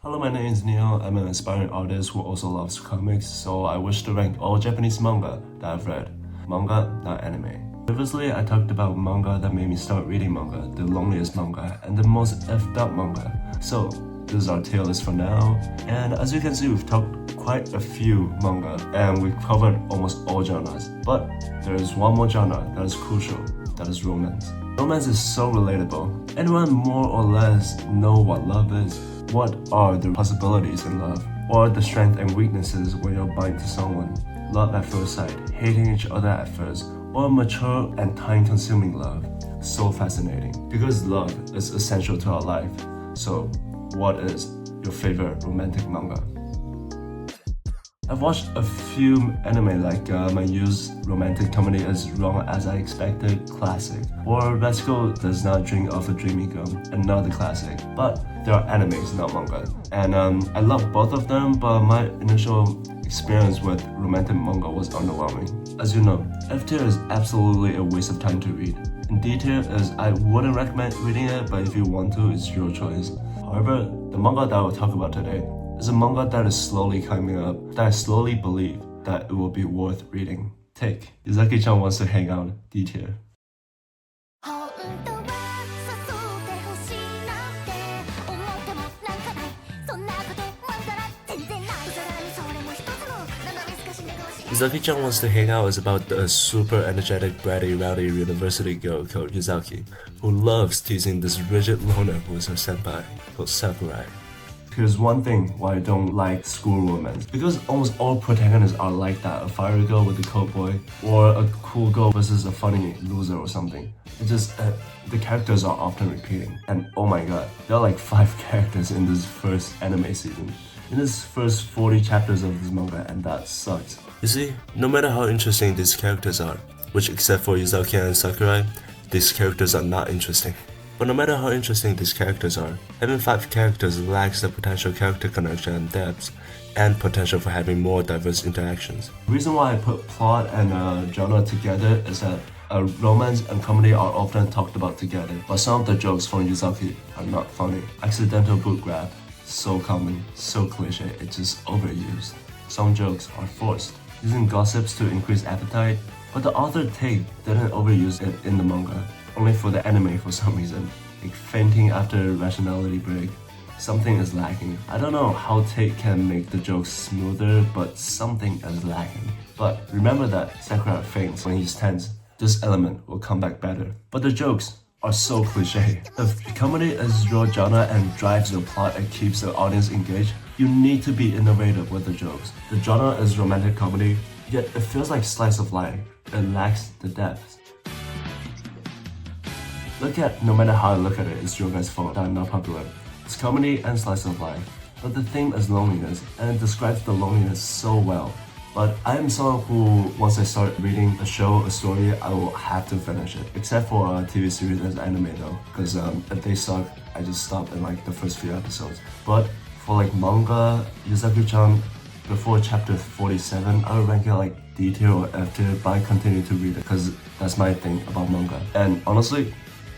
Hello, my name is Neil. I'm an aspiring artist who also loves comics, so I wish to rank all Japanese manga that I've read. Manga, not anime. Previously, I talked about manga that made me start reading manga, the loneliest manga, and the most effed up manga. So, this is our tier list for now, and as you can see, we've talked quite a few manga, and we've covered almost all genres. But there is one more genre that is crucial, that is romance. Romance is so relatable. Anyone more or less know what love is. What are the possibilities in love? What are the strengths and weaknesses when you're bind to someone? Love at first sight, hating each other at first, or mature and time-consuming love. So fascinating. Because love is essential to our life. So, what is your favorite romantic manga? I've watched a few anime like My Youth's Romantic Comedy Is Wrong As I Expected, classic, or Vesco Does Not Drink of a Dreamy Girl, another classic. But there are animes, not manga. And I love both of them, but my initial experience with romantic manga was underwhelming. As you know, F tier is absolutely a waste of time to read. And D tier is I wouldn't recommend reading it, but if you want to, it's your choice. However, the manga that I will talk about today is a manga that is slowly coming up, that I slowly believe that it will be worth reading. Take Uzaki-Chan Wants to Hang Out, D tier. Uzaki-Chan Wants to Hang Out is about a super energetic, bratty, rowdy university girl called Uzaki, who loves teasing this rigid loner who is her senpai, called Sakurai. Here's one thing why I don't like school romance. Because almost all protagonists are like that, a fiery girl with a cold boy, or a cool girl versus a funny loser or something. It's just, the characters are often repeating. And oh my god, there are like 5 characters in this first anime season. In this first 40 chapters of this manga, and that sucks. You see, no matter how interesting these characters are, which except for Uzaki and Sakurai, these characters are not interesting. But no matter how interesting these characters are, having 5 characters lacks the potential character connection and depth, and potential for having more diverse interactions. The reason why I put plot and genre together is that romance and comedy are often talked about together, but some of the jokes from Uzaki are not funny. Accidental boot grab, so common, so cliche, it's just overused. Some jokes are forced, using gossips to increase appetite, but the author Take didn't overuse it in the manga, only for the anime for some reason, like fainting after a rationality break. Something is lacking. I don't know how Take can make the jokes smoother, but something is lacking. But remember that Sakura faints when he's tense. This element will come back better. But the jokes are so cliche. If comedy is your genre and drives your plot and keeps the audience engaged, you need to be innovative with the jokes. The genre is romantic comedy, yet it feels like slice of life. It lacks the depth. No matter how I look at it, it's your guys' fault that I'm not popular. It's comedy and slice of life, but the theme is loneliness, and it describes the loneliness so well. But I am someone who, once I start reading a show, a story, I will have to finish it. Except for TV series and anime though, because if they suck, I just stop in like the first few episodes. But for like manga, Uzaki-Chan, before chapter 47, I would rank it like D tier or F tier, but I continue to read it because that's my thing about manga. And honestly,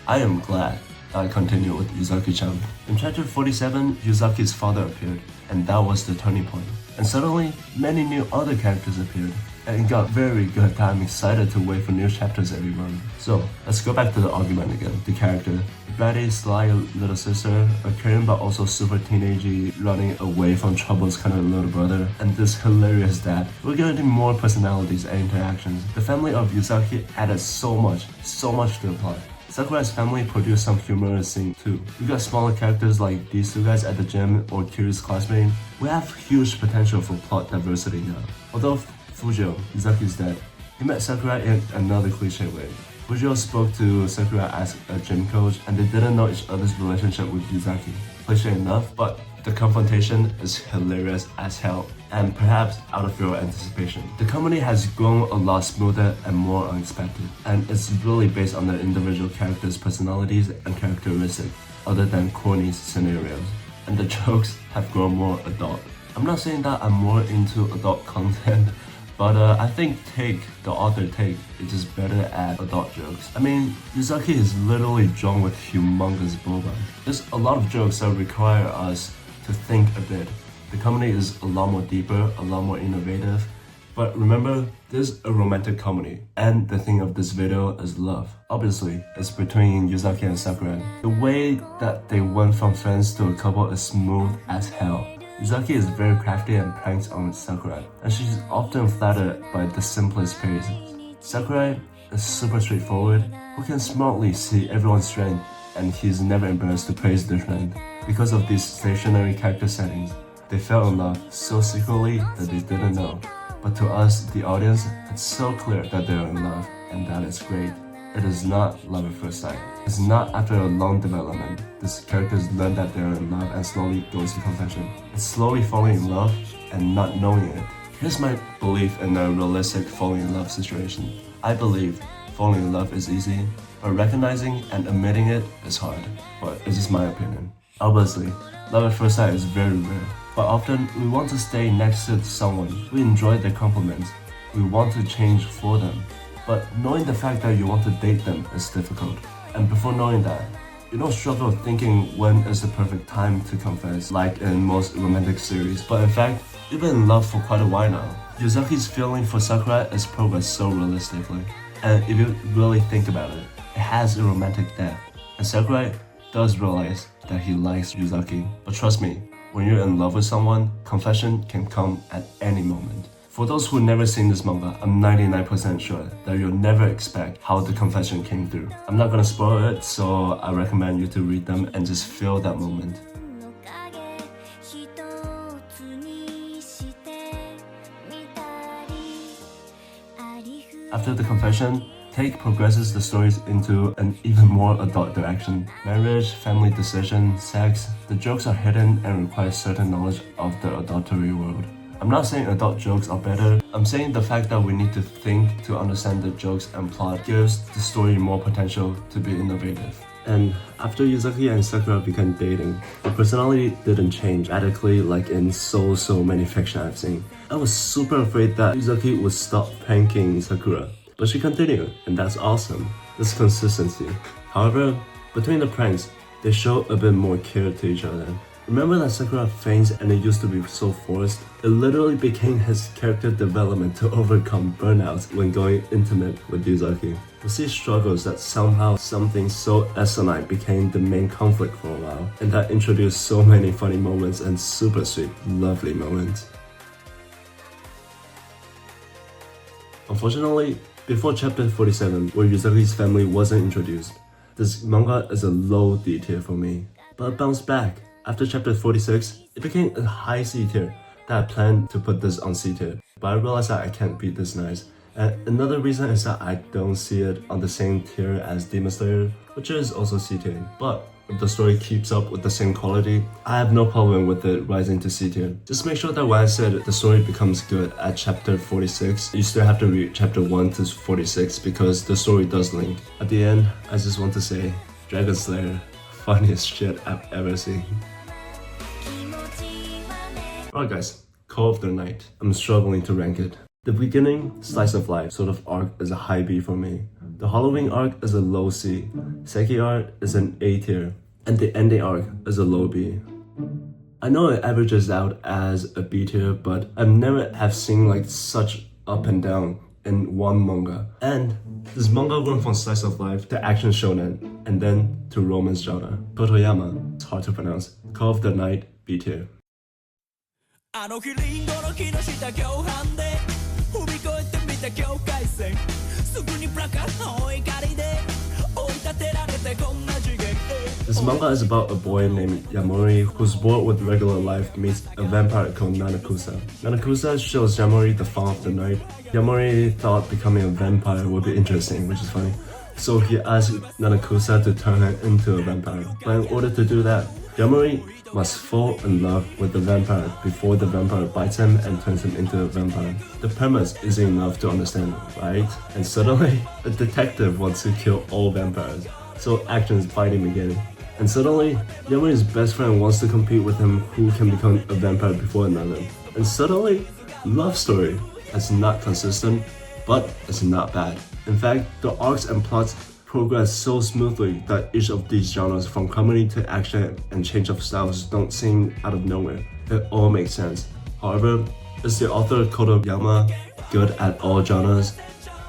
I am glad that I continue with Uzaki-Chan. In chapter 47, Yuzaki's father appeared, and that was the turning point. And suddenly, many new other characters appeared, and it got very good that I'm excited to wait for new chapters every month. So, let's go back to the argument again. The character. Bratty, sly little sister, a caring but also super teenagey, running away from trouble's kind of little brother, and this hilarious dad. We're getting more personalities and interactions. The family of Uzaki added so much to the plot. Sakurai's family produced some humorous scenes too. We got smaller characters like these 2 guys at the gym or Kiri's classmate. We have huge potential for plot diversity now. Although Fujio, Uzaki's dad, he met Sakurai in another cliche way. Fujio spoke to Sakura as a gym coach and they didn't know each other's relationship with Uzaki. Cliche enough, but the confrontation is hilarious as hell and perhaps out of your anticipation. The comedy has grown a lot smoother and more unexpected, and it's really based on the individual characters' personalities and characteristics other than corny scenarios. And the jokes have grown more adult. I'm not saying that I'm more into adult content, but I think the author Take, is just better at adult jokes. I mean, Uzaki is literally drawn with humongous boba. There's a lot of jokes that require us to think a bit. The comedy is a lot more deeper, a lot more innovative. But remember, this is a romantic comedy, and the theme of this video is love. Obviously, it's between Uzaki and Sakura. The way that they went from friends to a couple is smooth as hell. Uzaki is very crafty and pranks on Sakura, and she's often flattered by the simplest praises. Sakura is super straightforward, who can smartly see everyone's strength, and he's never embarrassed to praise their friend. Because of these stationary character settings, they fell in love so secretly that they didn't know. But to us, the audience, it's so clear that they're in love, and that is great. It is not love at first sight. It's not after a long development. These characters learn that they're in love and slowly goes to confession. It's slowly falling in love and not knowing it. Here's my belief in a realistic falling in love situation. I believe falling in love is easy, but recognizing and admitting it is hard. But it's just my opinion. Obviously, love at first sight is very rare. But often, we want to stay next to someone. We enjoy their compliments. We want to change for them. But knowing the fact that you want to date them is difficult. And before knowing that, you don't struggle thinking when is the perfect time to confess, like in most romantic series. But in fact, you've been in love for quite a while now. Uzaki's feeling for Sakura is progressed so realistically. And if you really think about it, it has a romantic depth. And Sakura does realize that he likes Uzaki. But trust me, when you're in love with someone, confession can come at any moment. For those who never seen this manga, I'm 99% sure that you'll never expect how the confession came through. I'm not gonna spoil it, so I recommend you to read them and just feel that moment. After the confession, Take progresses the stories into an even more adult direction. Marriage, family decision, sex, the jokes are hidden and require certain knowledge of the adultery world. I'm not saying adult jokes are better, I'm saying the fact that we need to think to understand the jokes and plot gives the story more potential to be innovative. And after Uzaki and Sakura began dating, the personality didn't change radically like in so many fiction I've seen. I was super afraid that Uzaki would stop pranking Sakura. But she continued, and that's awesome. This consistency. However, between the pranks, they show a bit more care to each other. Remember that Sakura faints and it used to be so forced? It literally became his character development to overcome burnouts when going intimate with Uzaki. We see struggles that somehow something so asinine became the main conflict for a while, and that introduced so many funny moments and super sweet, lovely moments. Unfortunately, before chapter 47, where Uzaki's family wasn't introduced, this manga is a low D tier for me. But it bounced back. After chapter 46, it became a high C tier that I planned to put this on C tier. But I realized that I can't be this nice. And another reason is that I don't see it on the same tier as Demon Slayer, which is also C tier. But if the story keeps up with the same quality, I have no problem with it rising to C tier. Just make sure that when I said the story becomes good at chapter 46, you still have to read chapter 1 to 46 because the story does link. At the end, I just want to say, Dragon Slayer, funniest shit I've ever seen. Alright guys, Call of the Night. I'm struggling to rank it. The beginning, slice of life sort of arc is a high B for me. The Halloween arc is a low C. Seki arc is an A tier. And the ending arc is a low B. I know it averages out as a B tier, but I've never have seen like such up and down in one manga. And this manga went from slice of life to action shonen, and then to romance genre. Totoyama, it's hard to pronounce. Call of the Night, B tier. This manga is about a boy named Yamori who's bored with regular life meets a vampire called Nanakusa. Nanakusa shows Yamori the fall of the night. Yamori thought becoming a vampire would be interesting, which is funny. So he asked Nanakusa to turn her into a vampire. But in order to do that, Yamori must fall in love with the vampire before the vampire bites him and turns him into a vampire. The premise isn't enough to understand, right? And suddenly, a detective wants to kill all vampires. So actions fighting begin. And suddenly, Yamori's best friend wants to compete with him who can become a vampire before another. And suddenly, love story. It's not consistent, but it's not bad. In fact, the arcs and plots progress so smoothly that each of these genres, from comedy to action and change of styles, don't seem out of nowhere. It all makes sense. However, is the author Kotoyama good at all genres?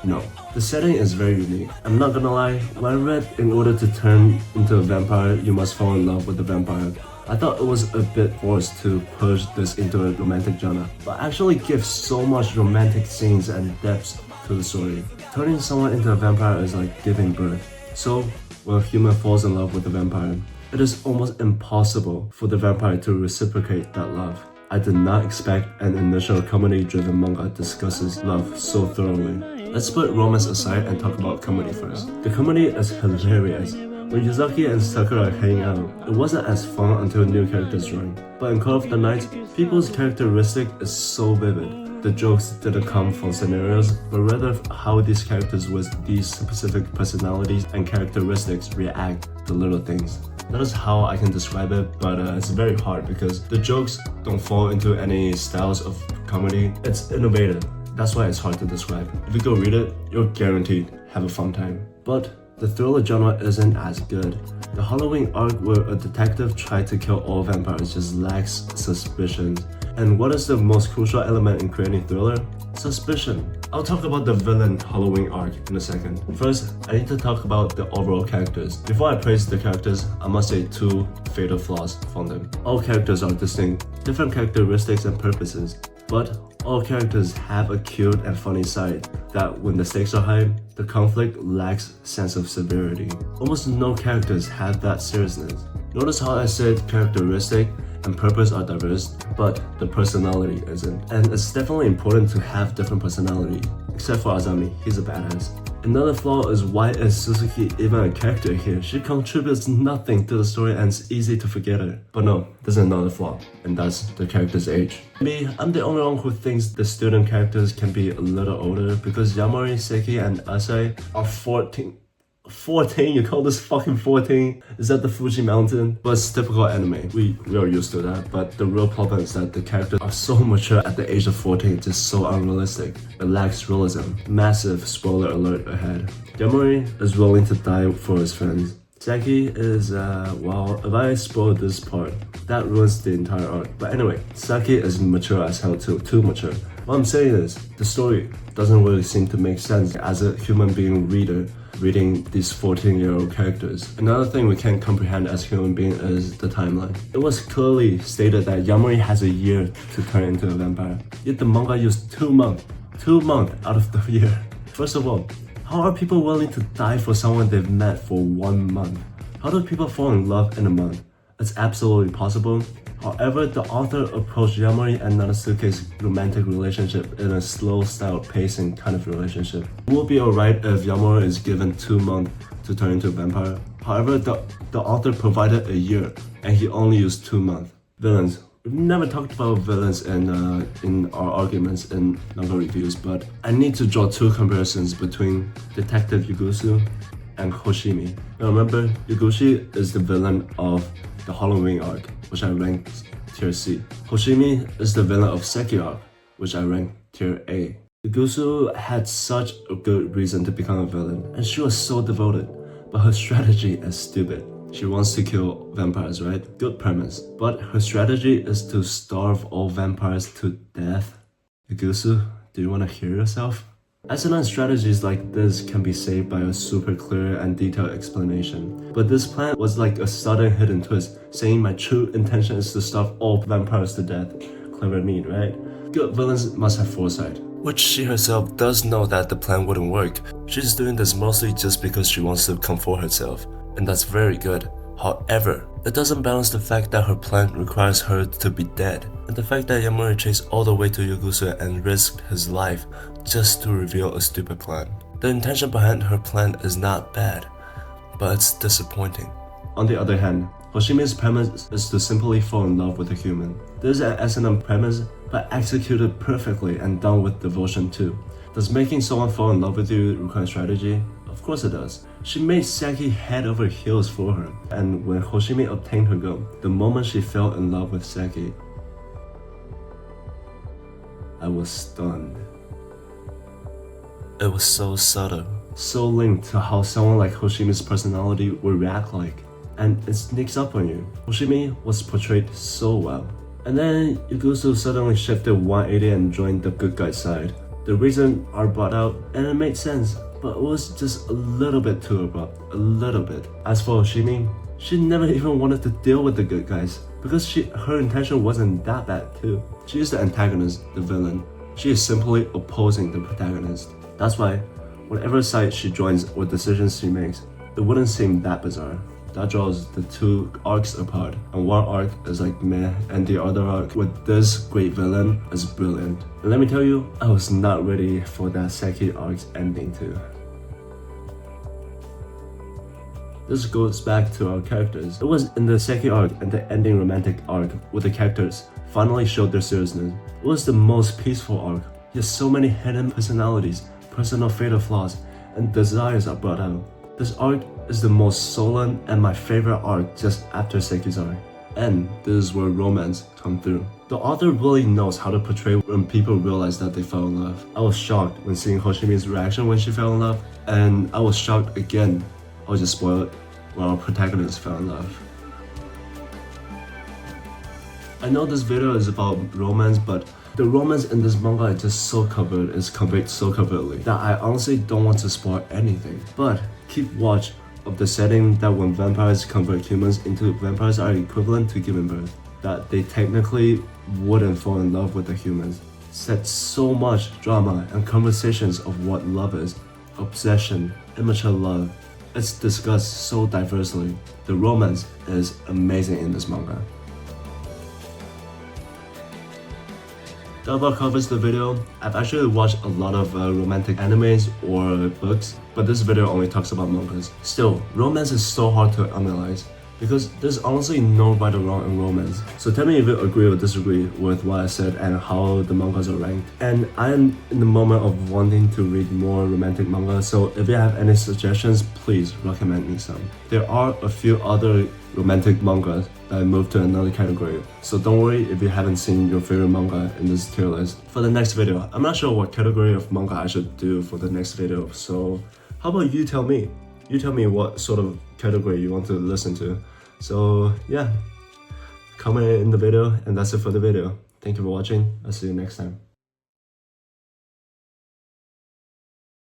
No. The setting is very unique. I'm not gonna lie, when I read in order to turn into a vampire, you must fall in love with the vampire, I thought it was a bit forced to push this into a romantic genre, but actually gives so much romantic scenes and depth to the story. Turning someone into a vampire is like giving birth. So, when a human falls in love with a vampire, it is almost impossible for the vampire to reciprocate that love. I did not expect an initial comedy-driven manga discusses love so thoroughly. Let's put romance aside and talk about comedy first. The comedy is hilarious. When Uzaki and Sakura hang out, it wasn't as fun until new characters joined. But in Call of the Night, people's characteristic is so vivid. The jokes didn't come from scenarios, but rather how these characters with these specific personalities and characteristics react to little things. That is how I can describe it, but it's very hard because the jokes don't fall into any styles of comedy. It's innovative. That's why it's hard to describe. If you go read it, you're guaranteed have a fun time. But the thriller genre isn't as good. The Halloween arc where a detective tried to kill all vampires just lacks suspicion. And what is the most crucial element in creating thriller? Suspicion. I'll talk about the villain Halloween arc in a second. First, I need to talk about the overall characters. Before I praise the characters, I must say two fatal flaws from them. All characters are distinct, different characteristics and purposes, but all characters have a cute and funny side that when the stakes are high, the conflict lacks sense of severity. Almost no characters have that seriousness. Notice how I said characteristic and purpose are diverse, but the personality isn't. And it's definitely important to have different personality, except for Azami, he's a badass. Another flaw is why is Suzuki even a character here? She contributes nothing to the story and it's easy to forget her. But no, there's another flaw, and that's the character's age. Maybe I'm the only one who thinks the student characters can be a little older because Yamori, Seki, and Asai are 14. 14? You call this fucking 14? Is that the Fuji mountain? But it's typical anime. We are used to that. But the real problem is that the characters are so mature at the age of 14, just so unrealistic. It lacks realism. Massive spoiler alert ahead. Yamori is willing to die for his friends. Seki is, well, if I spoil this part, that ruins the entire arc. But anyway, Saki is mature as hell too mature. What I'm saying is, the story doesn't really seem to make sense as a human being reader reading these 14-year-old characters. Another thing we can't comprehend as human beings is the timeline. It was clearly stated that Yamori has a year to turn into a vampire, yet the manga used 2 months. 2 months out of the year. First of all, how are people willing to die for someone they've met for 1 month? How do people fall in love in a month? It's absolutely possible. However, the author approached Yamori and Natsuke's romantic relationship in a slow style pacing kind of relationship. It will be alright if Yamori is given 2 months to turn into a vampire. However, the author provided a year and he only used 2 months. Villains. We've never talked about villains in our arguments in manga reviews, but I need to draw 2 comparisons between Detective Yugusu and Hoshimi. Now remember, Yugushi is the villain of the Halloween arc, which I ranked tier C. Hoshimi is the villain of Seki arc, which I ranked tier A. Yugusu had such a good reason to become a villain, and she was so devoted, but her strategy is stupid. She wants to kill vampires, right? Good premise. But her strategy is to starve all vampires to death. Yugusu, do you want to hear yourself? Excellent strategies like this can be saved by a super clear and detailed explanation. But this plan was like a sudden hidden twist, saying my true intention is to starve all vampires to death. Clever meat, right? Good villains must have foresight. Which she herself does know that the plan wouldn't work. She's doing this mostly just because she wants to comfort herself. And that's very good. However, it doesn't balance the fact that her plan requires her to be dead, and the fact that Yamori chased all the way to Yugusu and risked his life just to reveal a stupid plan. The intention behind her plan is not bad, but it's disappointing. On the other hand, Hoshimi's premise is to simply fall in love with a human. This is an excellent premise, but executed perfectly and done with devotion too. Does making someone fall in love with you require strategy? Of course it does. She made Seki head over heels for her, and when Hoshimi obtained her goal, the moment she fell in love with Seki, I was stunned. It was so subtle, so linked to how someone like Hoshimi's personality would react like, and it sneaks up on you. Hoshimi was portrayed so well. And then Iguzu suddenly shifted 180 and joined the good guy side. The reason are brought out and it made sense, but it was just a little bit too abrupt, a little bit. As for Hoshimi, she never even wanted to deal with the good guys because her intention wasn't that bad too. She is the antagonist, the villain. She is simply opposing the protagonist. That's why, whatever side she joins or decisions she makes, it wouldn't seem that bizarre. That draws the two arcs apart, and one arc is like meh, and the other arc with this great villain is brilliant. And let me tell you, I was not ready for that Seki arc's ending too. This goes back to our characters. It was in the Seki arc and the ending romantic arc where the characters finally showed their seriousness. It was the most peaceful arc. Yet so many hidden personalities, personal fatal flaws, and desires are brought out. This arc is the most sullen and my favorite arc just after Seki's arc. And this is where romance comes through. The author really knows how to portray when people realize that they fell in love. I was shocked when seeing Hoshimi's reaction when she fell in love, and I was shocked again, I was just spoiled, when our protagonist fell in love. I know this video is about romance, but the romance in this manga is just so covered, it's conveyed so covertly, that I honestly don't want to spoil anything. But keep watch of the setting that when vampires convert humans into vampires are equivalent to giving birth, that they technically wouldn't fall in love with the humans. Set so much drama and conversations of what love is, obsession, immature love. It's discussed so diversely. The romance is amazing in this manga. That about covers the video. I've actually watched a lot of romantic animes or books, but this video only talks about mangas. Still, romance is so hard to analyze because there's honestly no right or wrong in romance. So tell me if you agree or disagree with what I said and how the mangas are ranked. And I'm in the moment of wanting to read more romantic manga, so if you have any suggestions, please recommend me some. There are a few other romantic mangas that I moved to another category, so don't worry if you haven't seen your favorite manga in this tier list. For the next video, I'm not sure what category of manga I should do for the next video, so how about you tell me? You tell me what sort of category you want to listen to. So yeah, comment in the video, and that's it for the video. Thank you for watching. I'll see you next time.